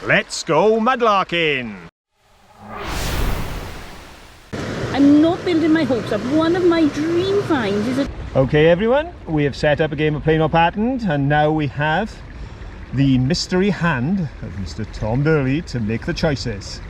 Let's go mudlarking! I'm not building my hopes up. One of my dream finds is a... Okay everyone, we have set up a game of plain or patterned, and now we have the mystery hand of Mr. Tom Burleigh to make the choices.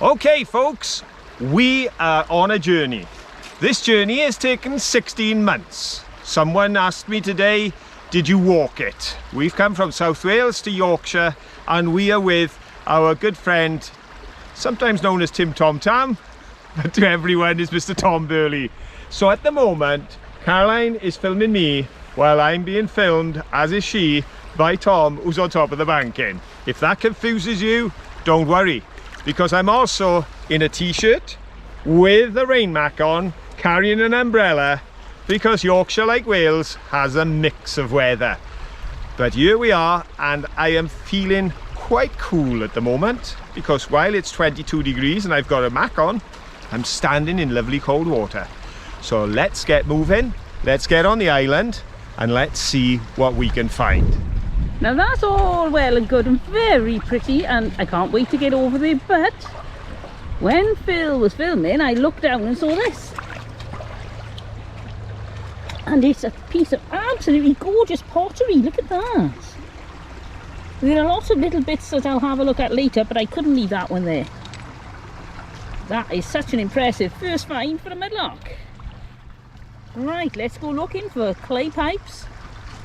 Okay folks, we are on a journey. This journey has taken 16 months. Someone asked me today, did you walk it? We've come from South Wales to Yorkshire, and we are with our good friend, sometimes known as Tim Tom Tam, but to everyone is Mr. Tom Burleigh. So at the moment, Caroline is filming me while I'm being filmed, as is she, by Tom, who's on top of the banking. If that confuses you, don't worry, because I'm also in a t-shirt with a rain mac on, carrying an umbrella, because Yorkshire, like Wales, has a mix of weather. But here we are, and I am feeling quite cool at the moment, because while it's 22 degrees and I've got a mac on, I'm standing in lovely cold water. So let's get moving, let's get on the island, and let's see what we can find. Now that's all well and good and very pretty, and I can't wait to get over there, but when Phil was filming, I looked down and saw this. And it's a piece of absolutely gorgeous pottery. Look at that. There are lots of little bits that I'll have a look at later, but I couldn't leave that one there. That is such an impressive first find for a mudlark. Right, let's go looking for clay pipes,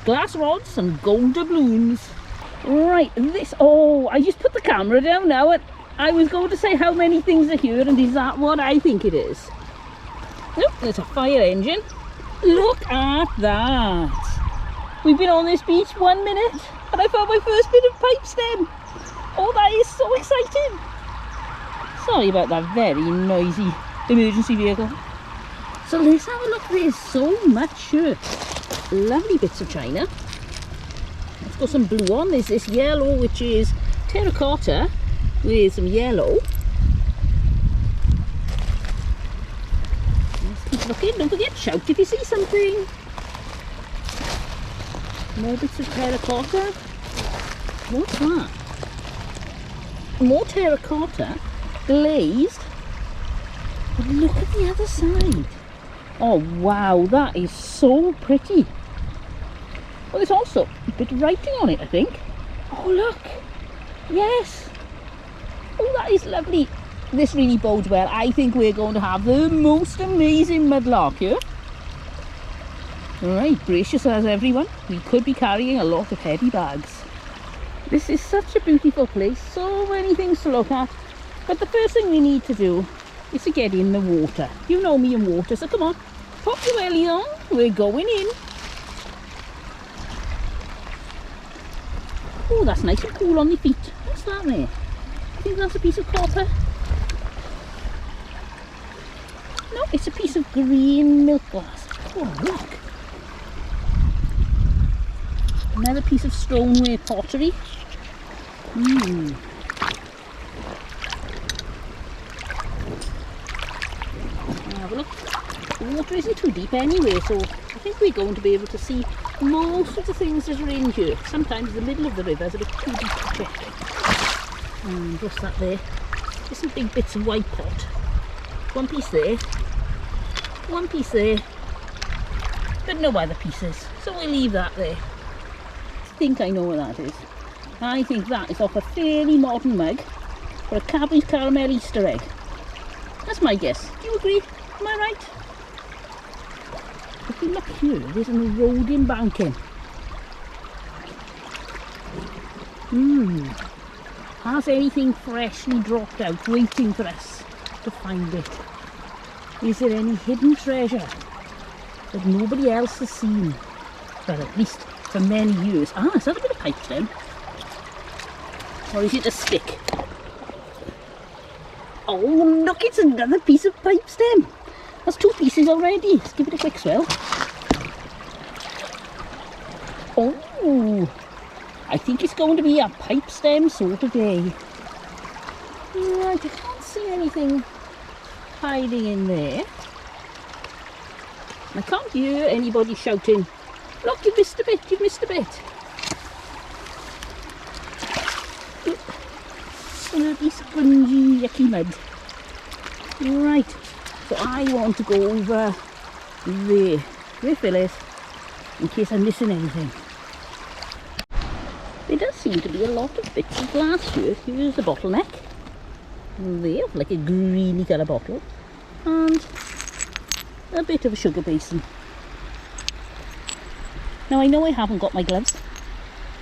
glass rods and gold doubloons. Right, this, oh, I just put the camera down now, and I was going to say how many things are here, and is that what I think it is? Look, there's a fire engine. Look at that. We've been on this beach 1 minute and I found my first bit of pipe stem. Oh, that is so exciting. Sorry about that very noisy emergency vehicle. So let's have a look. There's so much here. Lovely bits of china. Let's got some blue on. There's this yellow, which is terracotta with some yellow. Keep looking, don't forget, shout if you see something. More bits of terracotta. What's that? More terracotta, glazed. But look at the other side. Oh wow, that is so pretty. Well, there's also a bit of writing on it, I think. Oh look, yes. Oh, that is lovely. This really bodes well. I think we're going to have the most amazing mudlark here. Alright, brace yourselves everyone. We could be carrying a lot of heavy bags. This is such a beautiful place. So many things to look at. But the first thing we need to do is to get in the water. You know me and water, so come on. Pop your belly on. we're going in. Oh, that's nice and cool on the feet. What's that there? I think that's a piece of copper. No, it's a piece of green milk glass. Oh, look. Another piece of stoneware pottery. Have a look. The water isn't too deep anyway, so I think we're going to be able to see most of the things that are in here. Sometimes the middle of the river is a bit too deep to check. And what's that there? There's some big bits of white pot. One piece there. One piece there. But no other pieces. So we'll leave that there. I think I know what that is. I think that is off a fairly modern mug for a Cadbury's Caramel Easter egg. That's my guess. Do you agree? Am I right? If we look here, there's an eroding banking. Has anything freshly dropped out waiting for us to find it? Is there any hidden treasure that nobody else has seen? Well, at least for many years. Ah, is that a bit of pipe stem? Or is it a stick? Oh, look, it's another piece of pipe stem. That's two pieces already. Let's give it a quick swell. Oh, I think it's going to be a pipe stem sort of day. Right, I can't see anything hiding in there. I can't hear anybody shouting, look, you've missed a bit, you've missed a bit. Gonna be spongy, yucky mud. Right, so I want to go over there with Phyllis in case I'm missing anything. There does seem to be a lot of bits of glass here. Here's the bottleneck. There, like a greeny colour bottle. And a bit of a sugar basin. Now I know I haven't got my gloves.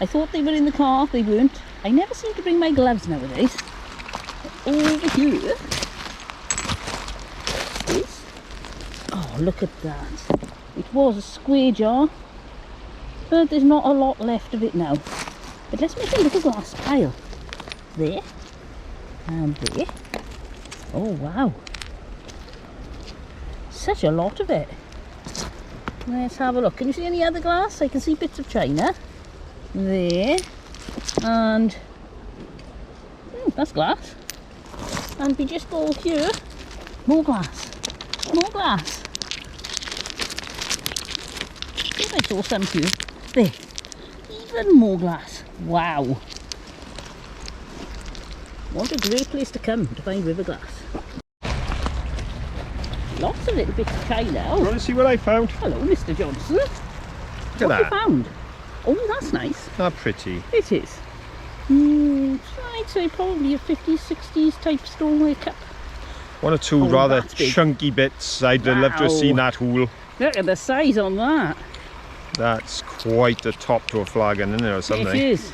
I thought they were in the car, they weren't. I never seem to bring my gloves nowadays. Over here is, oh, look at that. It was a square jar, but there's not a lot left of it now. But let's make a little glass tile. There, and there. Oh wow, such a lot of it. Let's have a look. Can you see any other glass? I can see bits of china. There, and that's glass. And we just go here, more glass, more glass. I think I saw some here. There, even more glass. Wow. What a great place to come to find river glass. Lots of little bits of china. Oh. You want to see what I found? Hello, Mr. Johnson. Look at What that. you found? Oh, that's nice. How pretty. It is. I'd say probably a 50s, 60s type stoneware cup. One or two Oh, rather that's big. chunky bits. I'd love to have seen that haul. Look at the size on that. That's quite the top to a flagon, isn't it, or something? It is.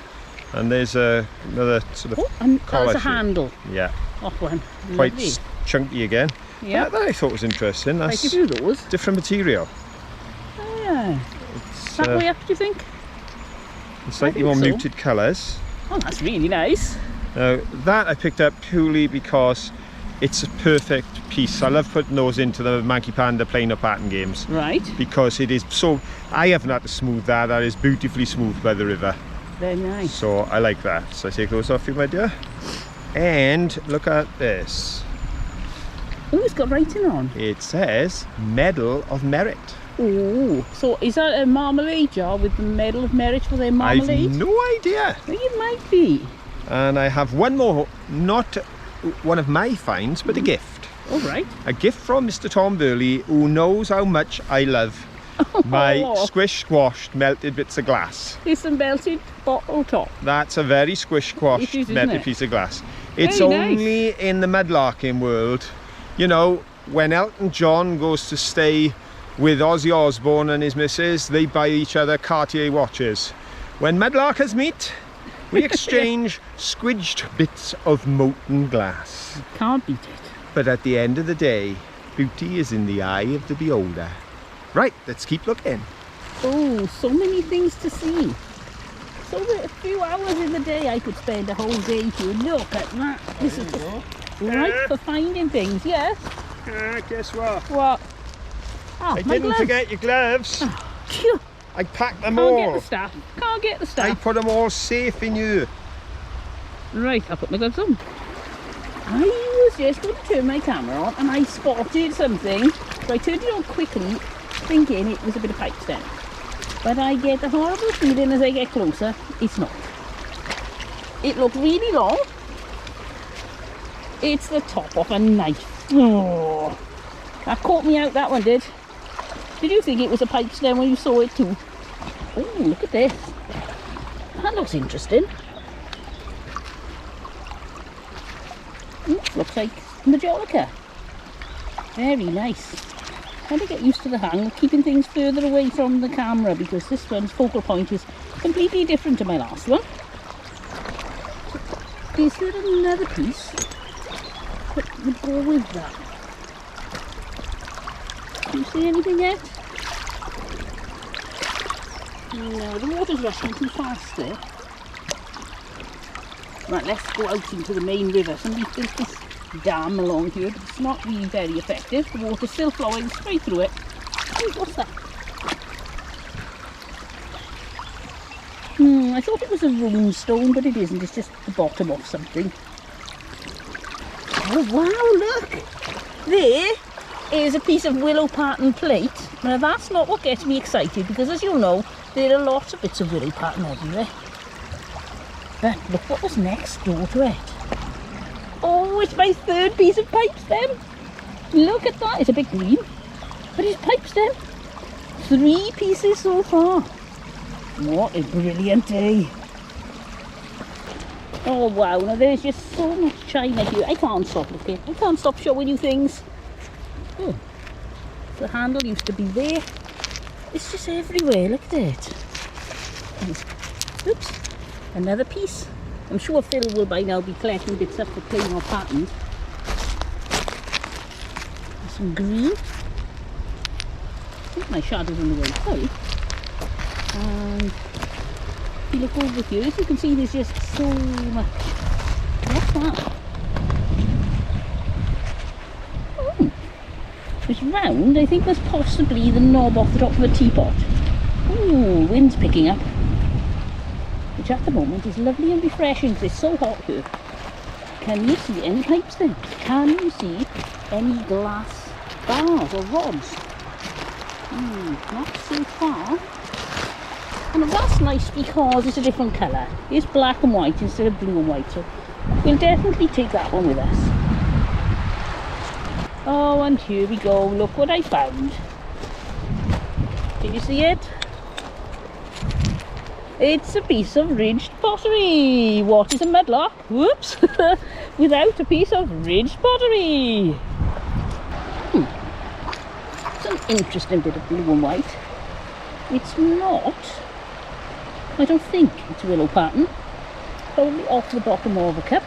And there's another sort of Oh, and collar there's a shape. handle Yeah, off one. quite Lovely. chunky again. Yeah. That I thought was interesting. I That's give you those. different material. Oh, yeah. It's That way up, do you think? slightly I more think so. muted colours. Oh, that's really nice. Now that I picked up purely because it's a perfect piece. I love putting those into the Manky Panda plain or pattern games Right. because it is so. I haven't had to smooth that. That is beautifully smooth by the river. Very nice. So I like that. So I take those off you, my dear. And look at this. Oh, it's got writing on. It says Medal of Merit. Oh, so is that a marmalade jar with the Medal of Merit for their marmalade? I've no idea. I think it might be. And I have one more, not one of my finds, but a gift. All right. A gift from Mr. Tom Burleigh, who knows how much I love my squish squashed melted bits of glass. It's a melted bottle top. That's a very squish squashed It is, isn't melted it? piece of glass. It's Very nice. only in the mudlarking world, you know, when Elton John goes to stay with Ozzy Osbourne and his missus, they buy each other Cartier watches. When mudlarkers meet, we exchange squidged bits of molten glass. Can't beat it. But at the end of the day, beauty is in the eye of the beholder. Right, let's keep looking. Oh, so many things to see. So a few hours in the day I could spend a whole day here. Look at that. This is just right for finding things, yes? Guess what? What? Oh, I my didn't gloves. forget your gloves. Oh, phew. I packed them Can't all. get the stuff. Can't get the I stuff. put them all safe in you. Right, I'll put my gloves on. I was just going to turn my camera on and I spotted something. So I turned it on quickly, thinking it was a bit of pipe stem. But I get the horrible feeling as I get closer, it's not. It looked really long. It's the top of a knife. Oh, that caught me out, that one did. Did you think it was a pipe stem when you saw it too? Oh, look at this. That looks interesting. Looks like Majolica. Very nice. Trying to get used to the hang of keeping things further away from the camera because this one's focal point is completely different to my last one. Is there another piece that would go with that? Do you see anything yet? No, the water's rushing too fast there. Right, let's go out into the main river. Somebody built this dam along here, but it's not really very effective. The water's still flowing straight through it. Oh, what's that? I thought it was a rune stone, but it isn't. It's just the bottom of something. Oh wow, look! There is a piece of willow pattern plate. Now that's not what gets me excited, because as you'll know, there are lots of bits of willow pattern everywhere. But look what was next door to it. Oh, it's my third piece of pipe stem. Look at that, it's a bit green, but it's pipe stem. 3 pieces so far. What a brilliant day. Oh wow, now there's just so much china here. I can't stop looking. I can't stop showing you things. Oh, the handle used to be there. It's just everywhere, look at it. Oops, another piece. I'm sure Phil will by now be collecting bits up for playing our patterns. Some green. I think my shadow's on the way, sorry. And if you look over here, as you can see, there's just so much. What's that? Oh, it's round. I think that's possibly the knob off the top of a teapot. Ooh, wind's picking up, which at the moment is lovely and refreshing because it's so hot here. Can you see any pipes then? Can you see any glass bars or rods? Not so far. And that's nice because it's a different colour. It's black and white instead of blue and white, so we'll definitely take that one with us. Oh, and here we go. Look what I found. Did you see it? It's a piece of ridged pottery. What is a mudlark? Whoops! Without a piece of ridged pottery. It's an interesting bit of blue and white. It's not, I don't think it's willow pattern. Probably off the bottom of a cup.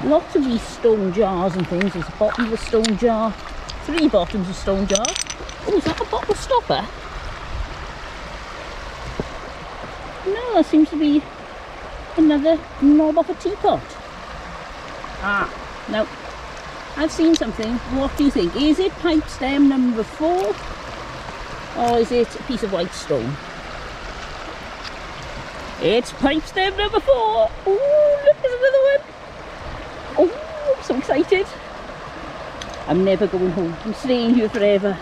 Lots of these stone jars and things. There's a bottom of a stone jar, 3 bottoms of stone jars. Oh, is that a bottle stopper? No, that seems to be another knob off a teapot. Ah, now I've seen something. What do you think? Is it pipe stem number 4? Or is it a piece of white stone? It's pipe stem number 4. Oh, look, there's another one. Oh, I'm so excited. I'm never going home. I'm staying here forever.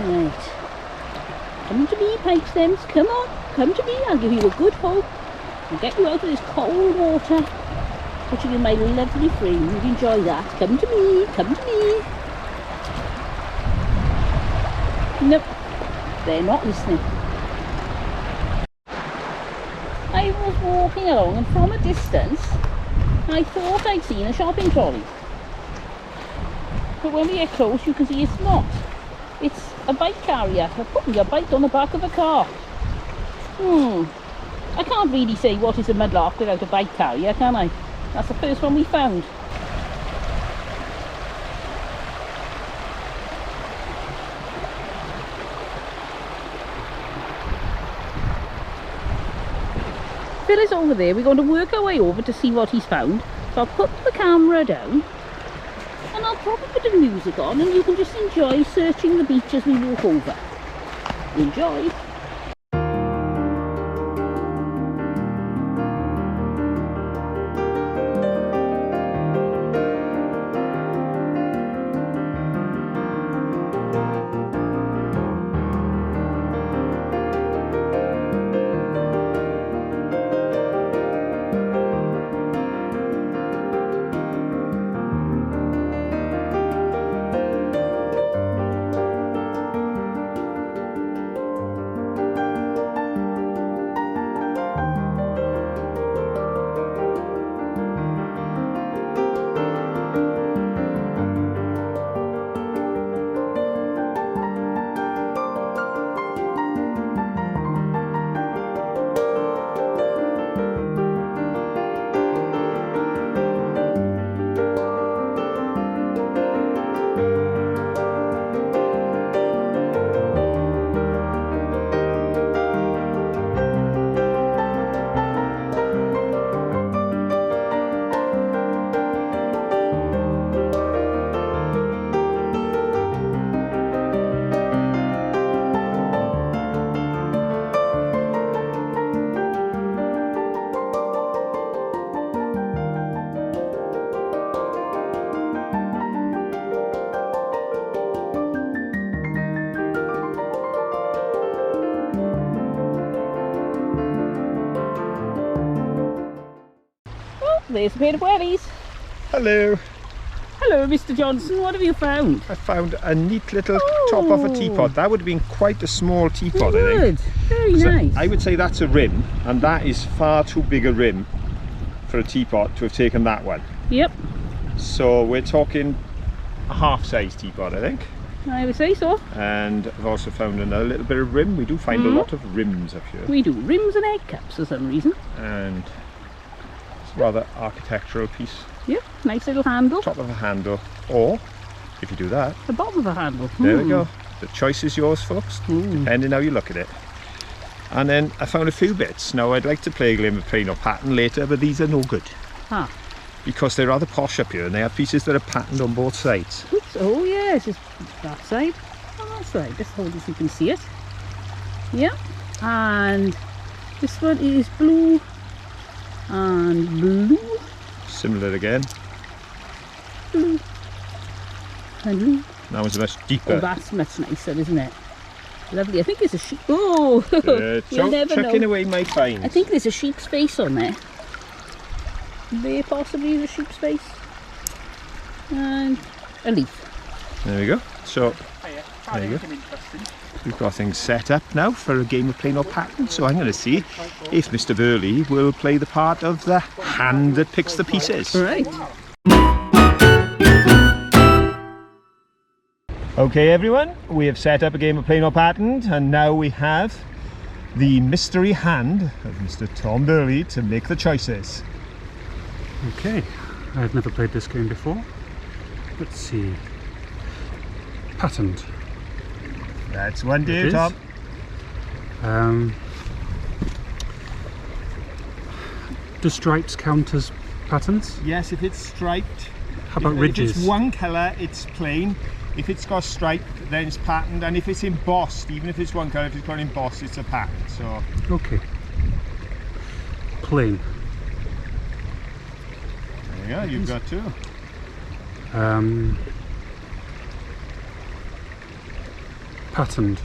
Right. Come to me, pipe stems. Come on. Come to me. I'll give you a good hug. I'll get you out of this cold water. Put you in my lovely frame. You'd enjoy that. Come to me. Come to me. Nope. They're not listening. I was walking along and from a distance I thought I'd seen a shopping trolley. But when we get close you can see it's not. It's a bike carrier. They're putting a bike on the back of a car. I can't really say what is a mudlark without a bike carrier, can I? That's the first one we found. Phil is over there. We're going to work our way over to see what he's found. So I'll put the camera down and I'll pop a bit of music on and you can just enjoy searching the beach as we walk over. Enjoy! There's a pair of wellies. Hello. Hello, Mr. Johnson. What have you found? I found a neat little top off a teapot. That would have been quite a small teapot, I think. Very nice. I would say that's a rim, and that is far too big a rim for a teapot to have taken that one. Yep. So we're talking a half-size teapot, I think. I would say so. And I've also found another little bit of rim. We do find a lot of rims up here. We do. Rims and egg cups for some reason. And it's a rather architectural piece. Yep, nice little handle. Top of a handle, or if you do that, the bottom of a handle. There we go. The choice is yours, folks, depending how you look at it. And then I found a few bits. Now I'd like to play a game of plain or pattern later, but these are no good. Ah. Because they're rather posh up here, and they have pieces that are patterned on both sides. Oops. Oh yes, just that side and that side. Just hold it so you can see it. Yeah. And this one is blue and blue. Similar again. Blue and blue. That one's much deeper. Oh, that's much nicer, isn't it? Lovely. I think there's a sheep. Oh, you'll never chucking know. Away my finds. I think there's a sheep's face on there. There possibly is a sheep's face. And a leaf. There we go. So there you go. We've got things set up now for a game of plain or pattern. So I'm going to see if Mr. Burleigh will play the part of the hand that picks the pieces. Right. Okay everyone, we have set up a game of plain or pattern, and now we have the mystery hand of Mr. Tom Burleigh to make the choices. Okay, I've never played this game before. Let's see. Patterned. That's one to you, Tom. Do stripes count as patterns? Yes, if it's striped. How about ridges? If it's one colour, it's plain. If it's got stripe, then it's patterned. And if it's embossed, even if it's one colour, if it's got embossed, it's a pattern. So okay. Plain. There you go, you've got two. Patterned.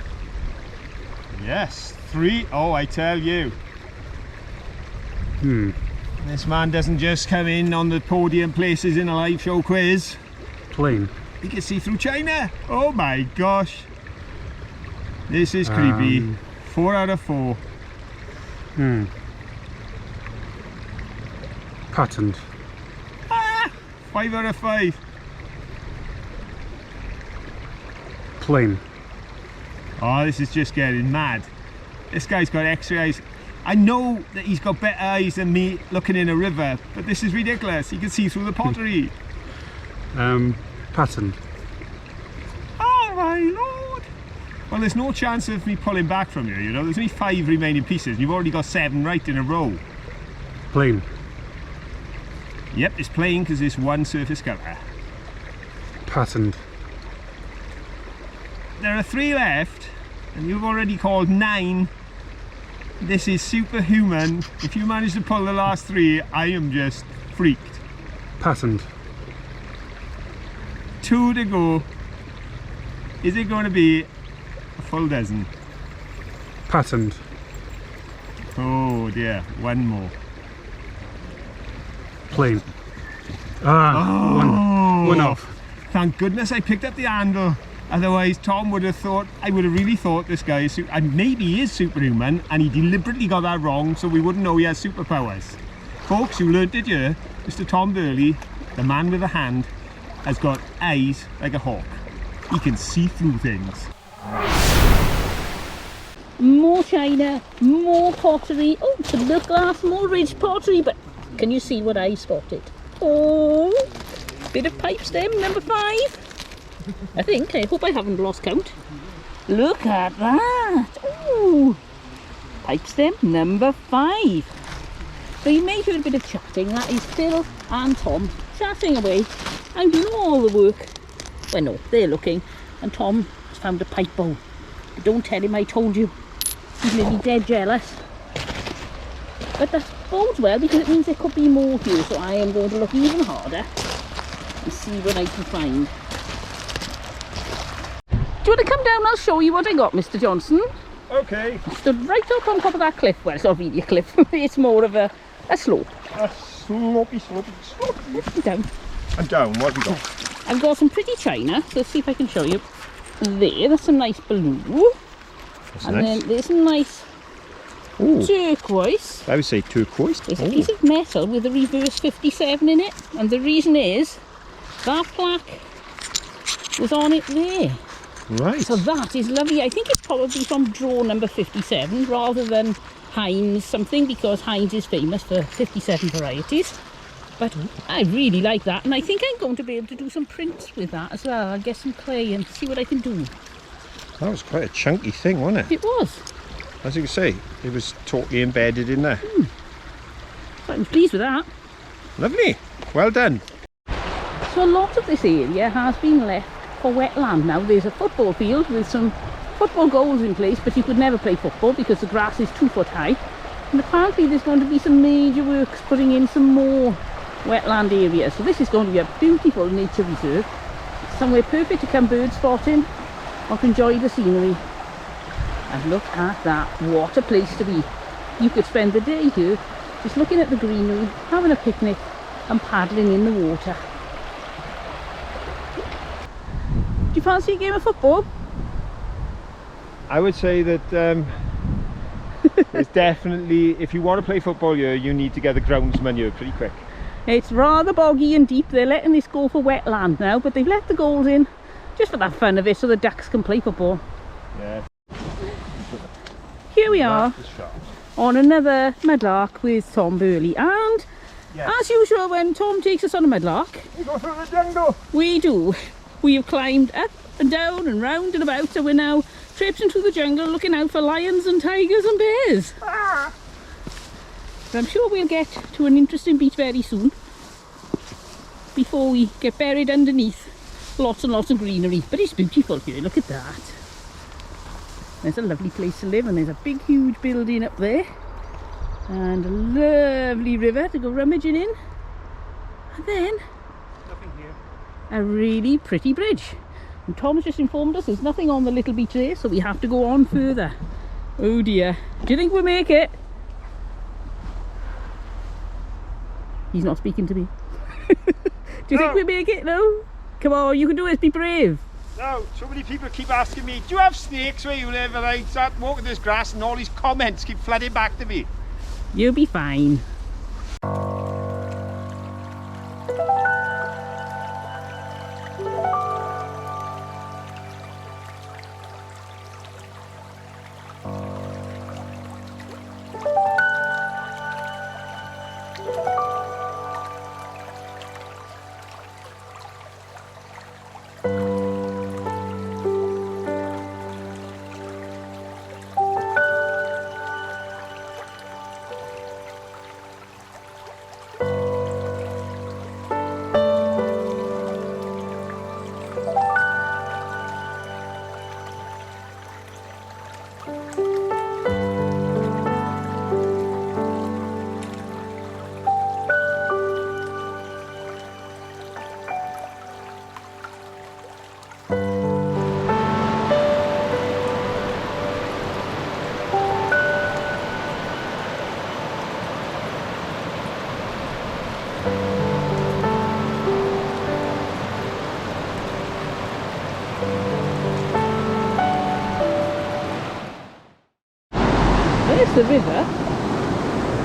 Yes, three. Oh, I tell you. This man doesn't just come in on the podium places in a live show quiz. Plain. He can see through China. Oh my gosh. This is creepy. 4 out of 4. Patterned. 5 out of 5. Plain. Oh, this is just getting mad. This guy's got X-ray eyes. I know that he's got better eyes than me looking in a river, but this is ridiculous. He can see through the pottery. Patterned. Oh my lord. Well, there's no chance of me pulling back from you, you know. There's only 5 remaining pieces. You've already got 7 right in a row. Plain. Yep, it's plain because it's one surface colour. Patterned. There are 3 left, and you've already called 9. This is superhuman. If you manage to pull the last 3, I am just freaked. Patterned. 2 to go. Is it going to be a full dozen? Patterned. Oh dear, 1 more. Plain. Ah, one off. Thank goodness I picked up the handle. Otherwise, Tom would have thought, I would have really thought this guy is, and maybe he is superhuman, and he deliberately got that wrong so we wouldn't know he has superpowers. Folks, you learnt it here. Mr. Tom Burleigh, the man with a hand, has got eyes like a hawk. He can see through things. More china, more pottery. Oh, some milk glass, more ridge pottery. But can you see what I spotted? Oh, bit of pipe stem, number 5. I think. I hope I haven't lost count. Look at that. Oh, pipe stem, number 5. So you may hear a bit of chatting. That is Phil and Tom chatting away. I'm doing all the work. Well, no, they're looking. And Tom has found a pipe bowl. But don't tell him I told you. He's nearly dead jealous. But that bodes well because it means there could be more here. So I am going to look even harder and see what I can find. Do you want to come down? I'll show you what I got, Mr. Johnson. Okay. I stood right up on top of that cliff. Well, it's not really a cliff. It's more of a slope. A slopey. Down. And down, what have we got? I've got some pretty china. So let's see if I can show you. There's some nice blue. That's And nice. then there's some nice Ooh, turquoise. I would say turquoise. There's a piece of metal with a reverse 57 in it. And the reason is that plaque was on it there. Right. So that is lovely. I think it's probably from draw number 57 rather than Heinz something, because Heinz is famous for 57 varieties. But I really like that, and I think I'm going to be able to do some prints with that as well. I'll get some clay and see what I can do. That was quite a chunky thing, wasn't it? It was. As you can see, it was totally embedded in there. But I'm pleased with that. Lovely. Well done. So a lot of this area has been left for wetland now. There's a football field with some football goals in place, but you could never play football because the grass is 2 foot high. And apparently there's going to be some major works putting in some more wetland areas. So this is going to be a beautiful nature reserve. Somewhere perfect to come bird spotting or to enjoy the scenery. And look at that, what a place to be. You could spend the day here just looking at the greenery, having a picnic and paddling in the water. Do you fancy a game of football? I would say that it's definitely, if you want to play football here, you need to get the groundsman here pretty quick. It's rather boggy and deep. They're letting this go for wetland now, but they've let the goals in just for the fun of it so the ducks can play football. Yeah. Here we are on another mudlark with Tom Burleigh, and as usual when Tom takes us on a mudlark, We go through the jungle. we do. We have climbed up and down and round and about, and we're now traipsing through the jungle looking out for lions and tigers and bears. But I'm sure we'll get to an interesting beach very soon before we get buried underneath lots and lots of greenery. But it's beautiful here, look at that. There's a lovely place to live, and there's a big huge building up there and a lovely river to go rummaging in, and then Nothing here. a really pretty bridge. And Tom's just informed us there's nothing on the little beach there, so we have to go on further. Oh dear. Do you think we'll make it? He's not speaking to me. Do you think we'll make it? No? Come on, you can do it, be brave. No, so many people keep asking me, do you have snakes where you live? And I start walking this grass and all these comments keep flooding back to me. You'll be fine. There's the river,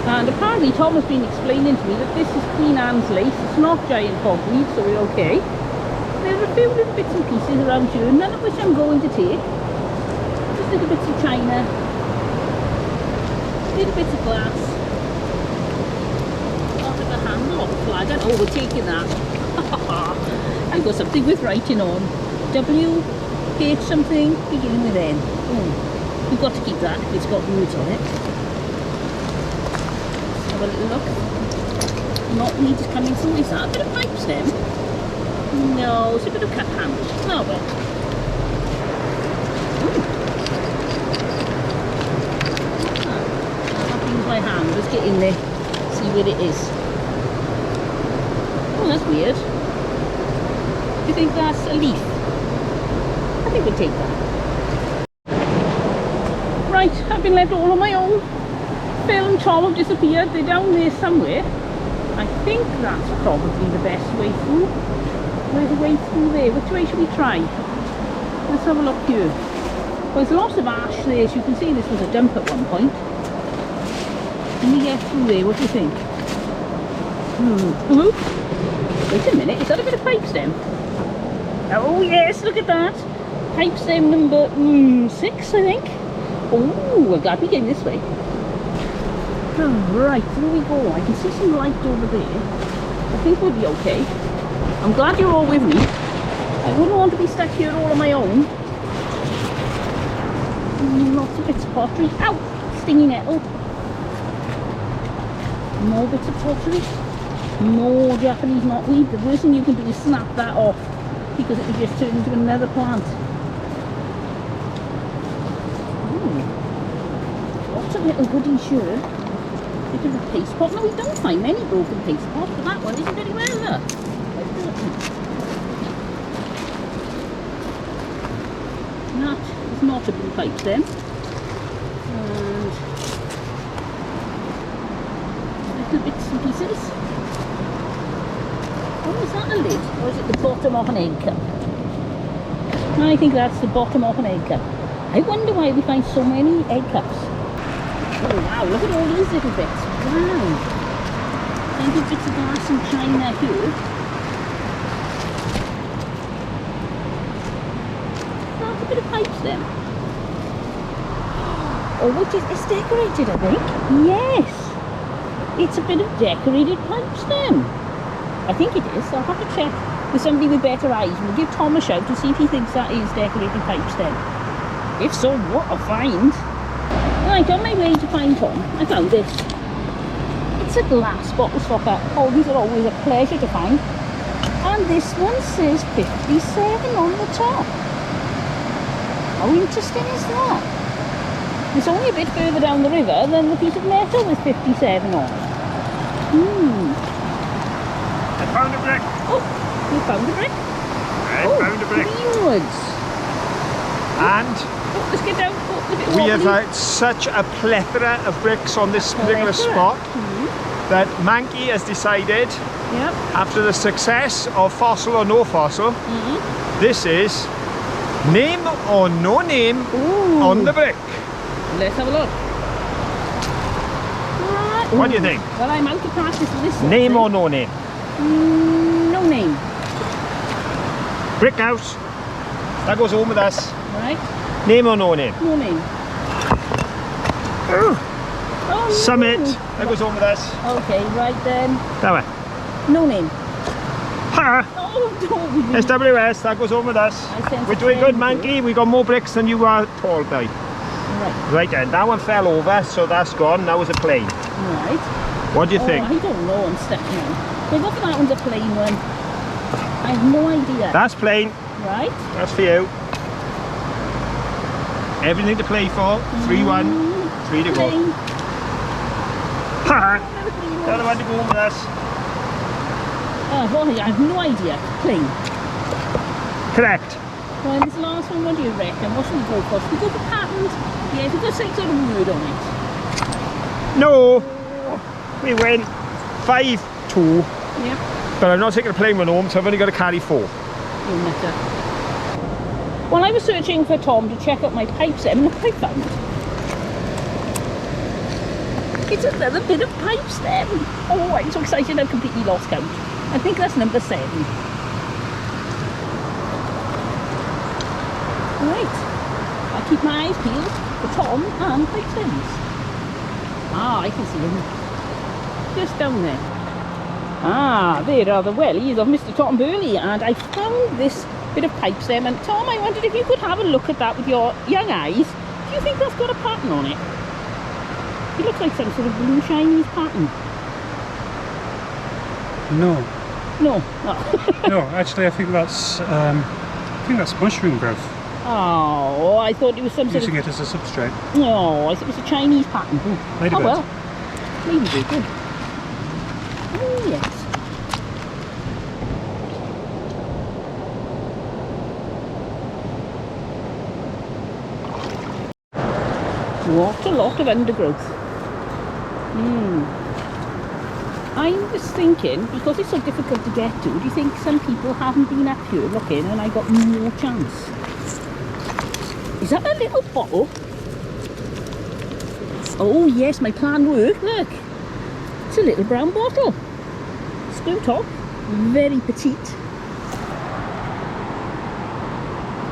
and apparently Tom has been explaining to me that this is Queen Anne's lace. It's not giant pogweed, so we're okay. There are a few little bits and pieces around here, none of which I'm going to take. Just little bits of china, little bits of glass. Part of a handle of a flag. Oh, we're taking that. I've got something with writing on. W, H something, beginning with N. Oh. We've got to keep that if it's got words on it. Let's have a little look. Knotweed is coming through. Is that a bit of pipe stem? No, it's a bit of cut hand. Oh well. I'll have to use my hand. Let's get in there. See where it is. Oh, that's weird. Do you think that's a leaf? I think we'll take that. Right, I've been left all on my own. Phil and Tom have disappeared. They're down there somewhere. I think that's probably the best way through. Where's the way through there? Which way should we try? Let's have a look here. Well, there's lots of ash there. As you can see, this was a dump at one point. Can we get through there? What do you think? Wait a minute, is that a bit of pipe stem? Oh yes, look at that. Pipe stem number 6, I think. Oh, I'm glad we came this way. Right, through we go. I can see some light over there. I think we'll be okay. I'm glad you're all with me. I wouldn't want to be stuck here all on my own. Lots of bits of pottery. Ow! Stingy nettle. More bits of pottery. More Japanese knotweed. The worst thing you can do is snap that off, because it will just turn into another plant. Lots of little goodies here. Bit of a paste pot. No, we don't find many broken paste pots, but that one isn't very well, look. That is not a blue pipe stem. And little bits and pieces. Oh, is that a lid? Or is it the bottom of an egg cup? I think that's the bottom of an egg cup. I wonder why we find so many egg cups. Oh wow, look at all these little bits. Wow. Tiny bits of glass and china here. That's a bit of pipe stem. Oh, which is, it's decorated, I think. Yes. It's a bit of decorated pipe stem. I think it is. I'll have to check with somebody with better eyes. We'll give Tom a shout to see if he thinks that is decorated pipe stem. If so, what a find. Right, on my way to find Tom, I found this. It's a glass bottle stopper. Oh, these are always a pleasure to find. And this one says 57 on the top. How interesting is that? It's only a bit further down the river than the piece of metal with 57 on. I found a brick. Oh, you found a brick? I found a brick. Greenwoods. And oh, let's get down. Oh, we have had such a plethora of bricks on this particular spot that Manky has decided, after the success of Fossil or No Fossil, this is name or no name on the brick. Let's have a look. Right. What do you think? Well, I'm out of practice with this. Name or no name? No name. Brick house. That goes home with us. Right. Name or no name? No name. Oh, no. Summit. That goes home with us. Okay, right then. That way. No name. Ha! Oh, don't. SWS. That goes home with us. We're doing good, Manky. We got more bricks than you are tall by. Right. Right then. That one fell over, so that's gone. Now it's a plane. Right. What do you think? I don't know. I'm stuck now. Well, look at that one's a plain one. I have no idea. That's plain. Right. That's for you. Everything to play for. 3-1. 3 to go. Play. Ha! Tell the one to go with us. Oh, I have no idea. Play. Correct. Well, this last one, what do you reckon? What should we go for? Should we go for patterns? Yeah, if we got some sort of word on it. No! We win 5-2. Yeah. But I'm not taking a plain one home, so I've only got to carry 4. No matter. Well, I was searching for Tom to check out my pipe stem, and I found it. It's another bit of pipe stem. Oh, I'm so excited I've completely lost count. I think that's number 7. Right. I'll keep my eyes peeled for Tom and pipe stems. Ah, I can see him. Just down there. Ah, there are the wellies of Mr. Tom Burleigh, and I found this bit of pipe stem. And Tom, I wondered if you could have a look at that with your young eyes. Do you think that's got a pattern on it? It looks like some sort of blue Chinese pattern. No. No. Oh. No, actually I think that's mushroom growth. Oh, I thought it was some sort Using of... it as a substrate. No, I thought it was a Chinese pattern. Ladybird. Oh well. Ladybird, good. Oh yes. What a lot of undergrowth. I was thinking, because it's so difficult to get to, do you think some people haven't been up here looking and I got no chance? Is that a little bottle? Oh yes, my plan worked, look. It's a little brown bottle. Screw top, very petite.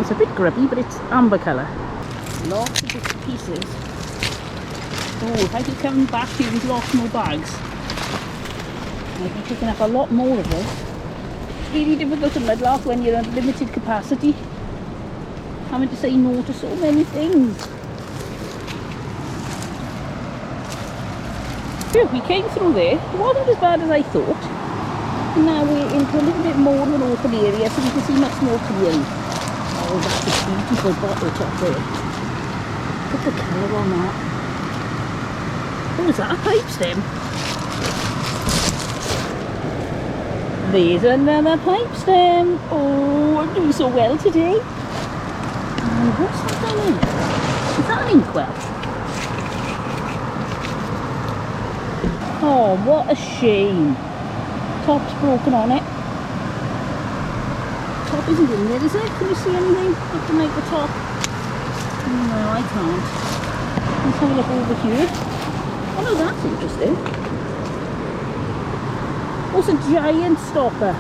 It's a bit grubby, but it's amber colour. Lots of bits and pieces. Oh, if I keep coming back here with lots more bags, I'll be picking up a lot more of this. It's really difficult to mudlark when you're at limited capacity. Having to say no to so many things. Phew, we came through there. It wasn't as bad as I thought. Now we're into a little bit more of an open area so we can see much more clearly. Oh, that's a beautiful bottle top there. Look at the colour on that. Oh, is that a pipe stem? There's another pipe stem. Oh, I'm doing so well today. Oh, what's that down there? Is that an inkwell? Oh, what a shame. Top's broken on it. Top isn't in there, is it? Can you see anything? I can make the top. No, I can't. Let's have a look over here. Oh no, that's interesting. Oh, it's a giant stopper.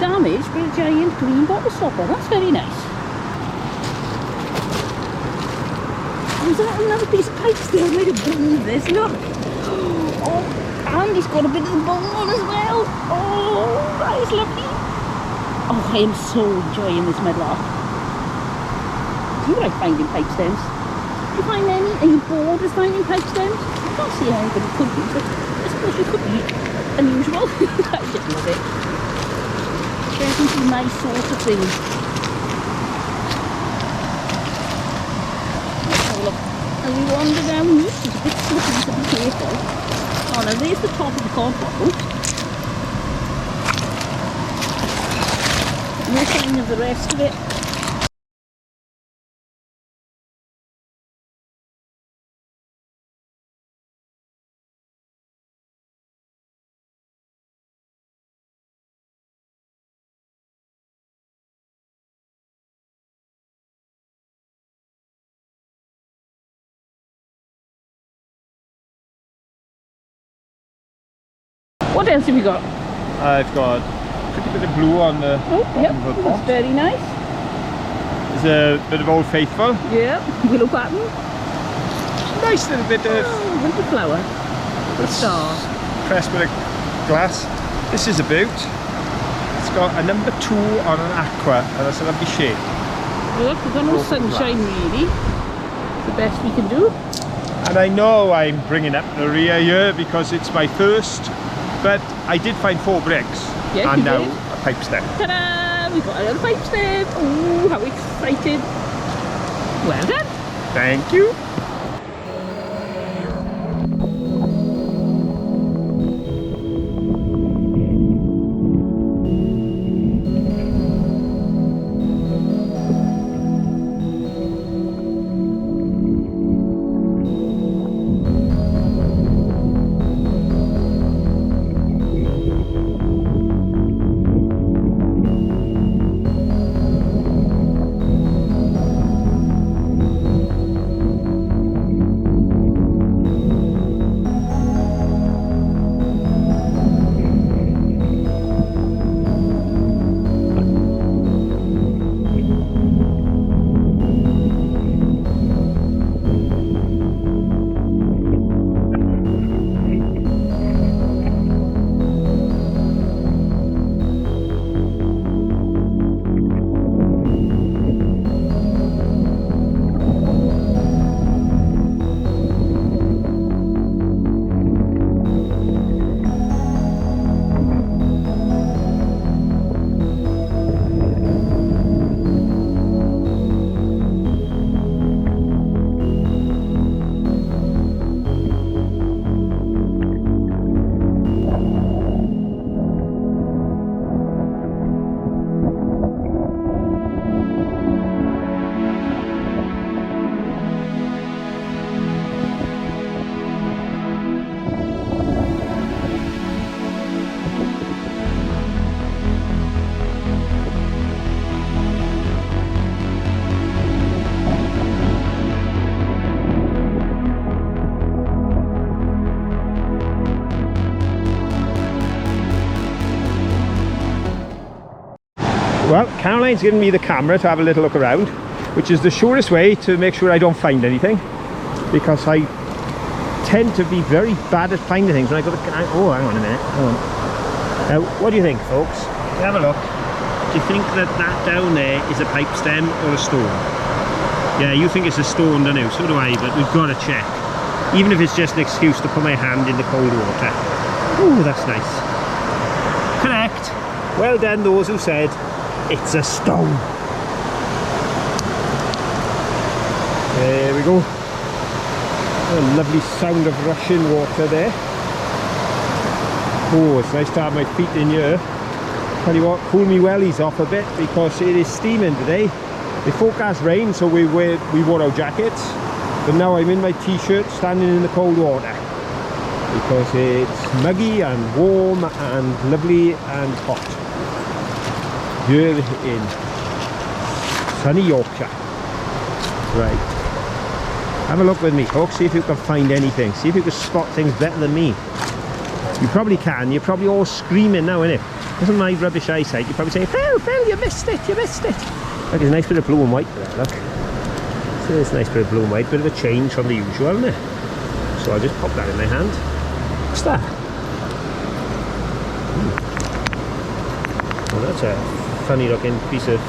Damaged, but a giant green bottle stopper. That's very nice. Is that another piece of pipe still? I might have believe this. Look. Oh, and he's got a bit of the ball as well. Oh, that is lovely. Oh, I am so enjoying this mudlark. Do you like finding pipe stems? Do you find any? Are you bored with finding pipe stems? I can't see how anybody could be, but I suppose you could be unusual. I just love it. Definitely my sort of thing. Let's have a look. As we wander down this, it's a bit slippery, so be careful. Oh, now there's the top of the cod bottle. No sign of the rest of it. What else have you got? I've got a pretty bit of blue on the Yep, bottom of the that's pot. very nice. There's a bit of Old Faithful. Yeah, willow pattern. Nice little bit of Oh, winter flower. The star. pressed with a glass. This is a boot. It's got a number 2 on an aqua, and that's a lovely shape. Look, we've got no sunshine really. It's the best we can do. And I know I'm bringing up the rear here because it's my first, but I did find 4 bricks. Yes, and you now did. a pipe stem. Ta-da! We've got another pipe stem. Oh, how excited. Well done. Thank you. Well, Caroline's given me the camera to have a little look around, which is the surest way to make sure I don't find anything, because I tend to be very bad at finding things when I go to... Oh, hang on a minute. Hang on. Now, what do you think, folks? Have a look. Do you think that down there is a pipe stem or a stone? Yeah, you think it's a stone, don't you? So do I, but we've got to check. Even if it's just an excuse to put my hand in the cold water. Ooh, that's nice. Correct. Well done, those who said it's a stone. There we go. A lovely sound of rushing water there. Oh, it's nice to have my feet in here. Tell you what, cool me wellies off a bit because it is steaming today. They forecast rain, so we wore our jackets. But now I'm in my t-shirt standing in the cold water because it's muggy and warm and lovely and hot here in sunny Yorkshire. Right, have a look with me, folks. See if you can find anything. See if you can spot things better than me. You probably can. You're probably all screaming now, innit? Isn't my rubbish eyesight? You're probably saying, Phil, you missed it, you missed it. Look, there's a nice bit of blue and white there, look. So there's a nice bit of blue and white, bit of a change from the usual, isn't it? So I'll just pop that in my hand. What's that? Well, that's a funny looking piece of...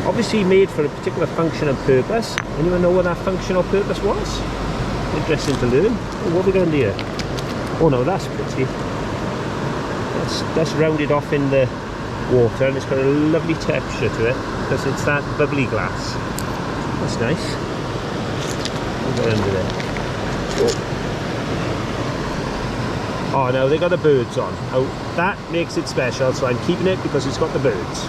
Obviously made for a particular function and purpose. Anyone know what that function or purpose was? Interesting to learn. Oh, what are we going to do here? Oh no, that's pretty. That's rounded off in the water and it's got a lovely texture to it because it's that bubbly glass. That's nice. We'll go under there. Oh, no, they got the birds on. Oh, that makes it special, so I'm keeping it because it's got the birds.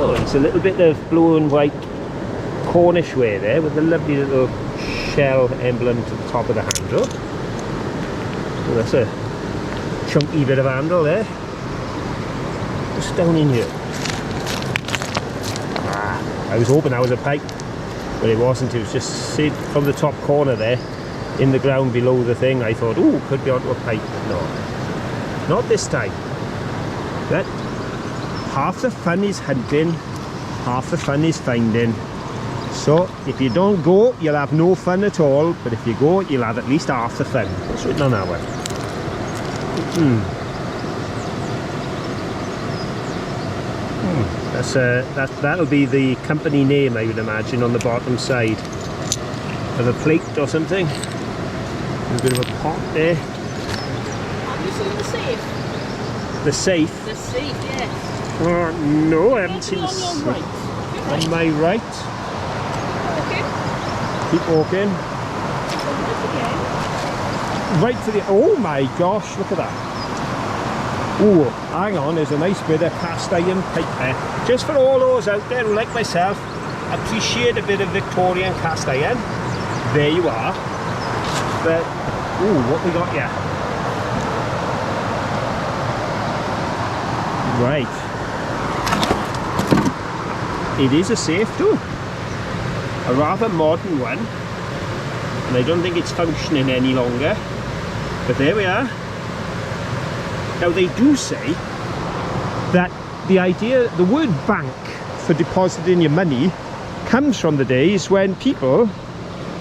Oh, it's a little bit of blue and white Cornish wear there with a lovely little shell emblem to the top of the handle. So that's a chunky bit of handle there. Just down in here. I was hoping that was a pipe, but it wasn't. It was just sit from the top corner there in the ground below the thing. I thought, oh, could be onto a pipe. No, not this time. But half the fun is hunting, half the fun is finding. So if you don't go, you'll have no fun at all, but if you go, you'll have at least half the fun. It's written on that one. That'll be the company name, I would imagine, on the bottom side of a plate or something. A bit of a pot there. Have you seen the safe? The safe. The safe, yes. Oh, no, I haven't seen the On your safe. right. On my right. Okay. Keep walking. Right again. Right to the... Oh my gosh, look at that. Oh, hang on, there's a nice bit of cast iron pipe there. Just for all those out there who, like myself, appreciate a bit of Victorian cast iron. There you are. But, oh, what we got here? Right. It is a safe too. A rather modern one. And I don't think it's functioning any longer. But there we are. Now they do say that the idea, the word bank for depositing your money comes from the days when people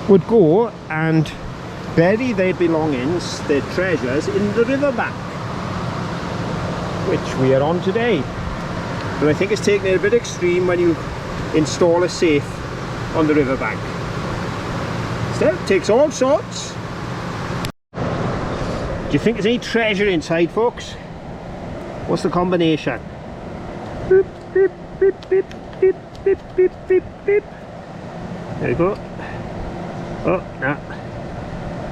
would go and bury their belongings, their treasures, in the riverbank, which we are on today. But I think it's taken it a bit extreme when you install a safe on the riverbank. Still, it takes all sorts. Do you think there's any treasure inside, folks? What's the combination? Beep, beep, beep, beep, beep, beep, beep, beep, beep. There you go. Oh, no.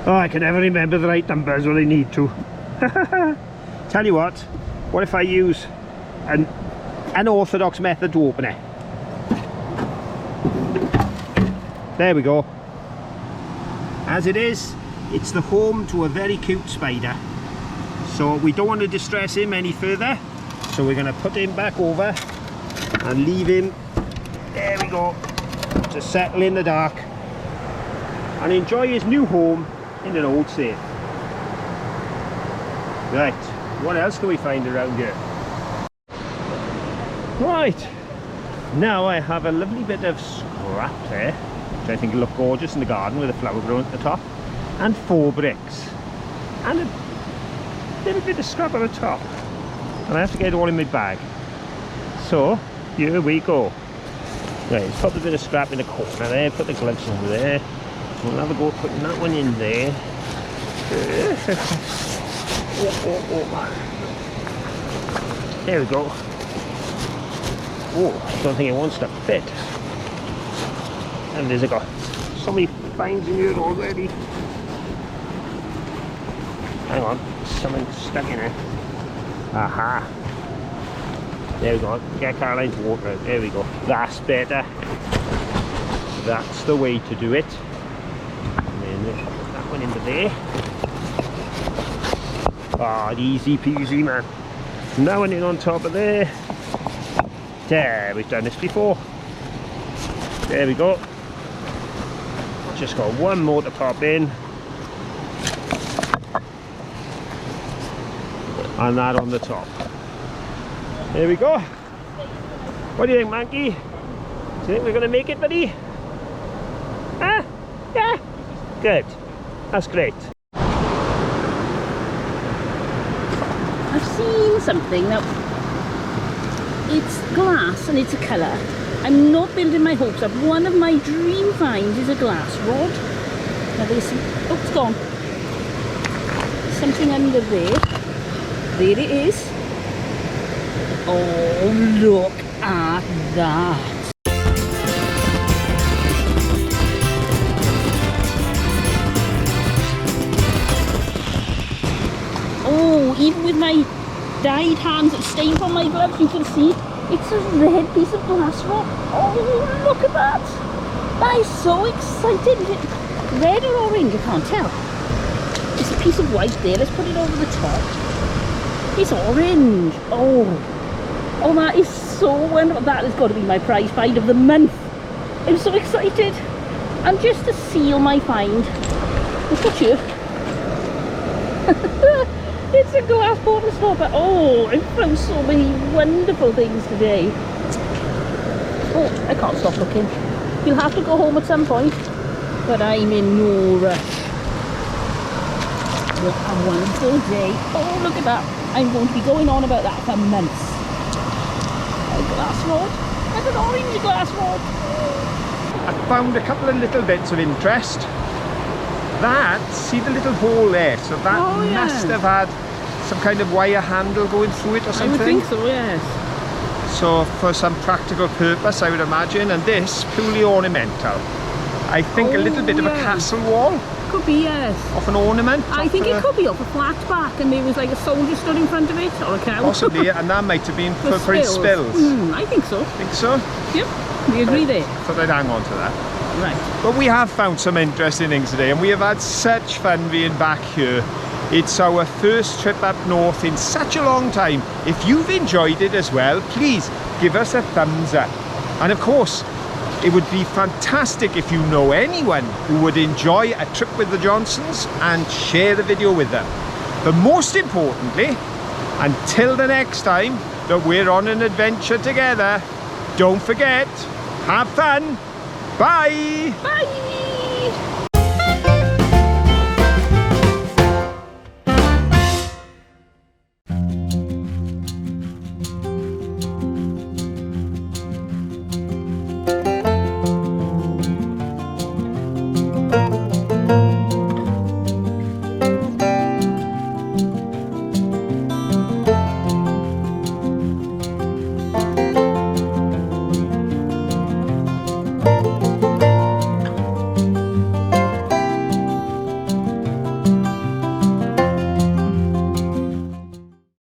Oh, I can never remember the right numbers when I need to. Tell you what if I use an unorthodox method to open it? There we go. As it is, it's the home to a very cute spider. So we don't want to distress him any further. So we're going to put him back over and leave him, there we go, to settle in the dark and enjoy his new home in an old safe. Right, what else can we find around here? Right, now I have a lovely bit of scrap there, which I think will look gorgeous in the garden with a flower growing at the top, and 4 bricks, and a little bit of scrap on the top, and I have to get it all in my bag. So, here we go. Right, let's put a bit of scrap in the corner there, put the gloves over there. We'll have a go at putting that one in there. There we go. Oh, I don't think it wants to fit. And there's I got so many finds in here already. Hang on, something stuck in it. Aha. There we go. Get Caroline's water out. There we go. That's better. That's the way to do it. And then put that one into there. Ah, easy peasy, man. Now one in on top of there. There, we've done this before. There we go. Just got one more to pop in. And that on the top. There we go. What do you think, Manky? Do you think we're going to make it, buddy? Huh? Yeah? Good. That's great. I've seen something now. It's glass and it's a colour. I'm not building my hopes up. One of my dream finds is a glass rod. Now there's some... Oh, it's gone. Something under there. There it is. Oh, look at that. Oh, even with my dyed hands that stained on my gloves, you can see it's a red piece of glass rod. Oh, look at that. That is so exciting. Is it red or orange? I can't tell. It's a piece of white there. Let's put it over the top. It's orange. Oh, that is so wonderful. That has got to be my prize find of the month. I'm so excited. And just to seal my find, look at you. It's a glass bottle stopper. Oh, I've found so many wonderful things today. Oh, I can't stop looking. You'll have to go home at some point, but I'm in no rush. What a wonderful day. Oh, look at that. I'm going to be going on about that for months. A glass rod. And an orange glass rod. I found a couple of little bits of interest. That, see the little hole there? So that must have had some kind of wire handle going through it or I something. would think so, yes. So for some practical purpose, I would imagine, and this purely ornamental. I think a little bit of a yeah. castle wall Could be, yes. of an ornament. I think it could be up a flat back and there was like a soldier stood in front of it, or a cow. Possibly, and that might have been for its spills. I think so. Think so? Yep, we agree there. Thought I'd hang on to that. Right. But we have found some interesting things today, and we have had such fun being back here. It's our first trip up north in such a long time. If you've enjoyed it as well, please give us a thumbs up. And of course, it would be fantastic if you know anyone who would enjoy a trip with the Johnsons and share the video with them. But most importantly, until the next time that we're on an adventure together, don't forget, have fun. Bye. Bye.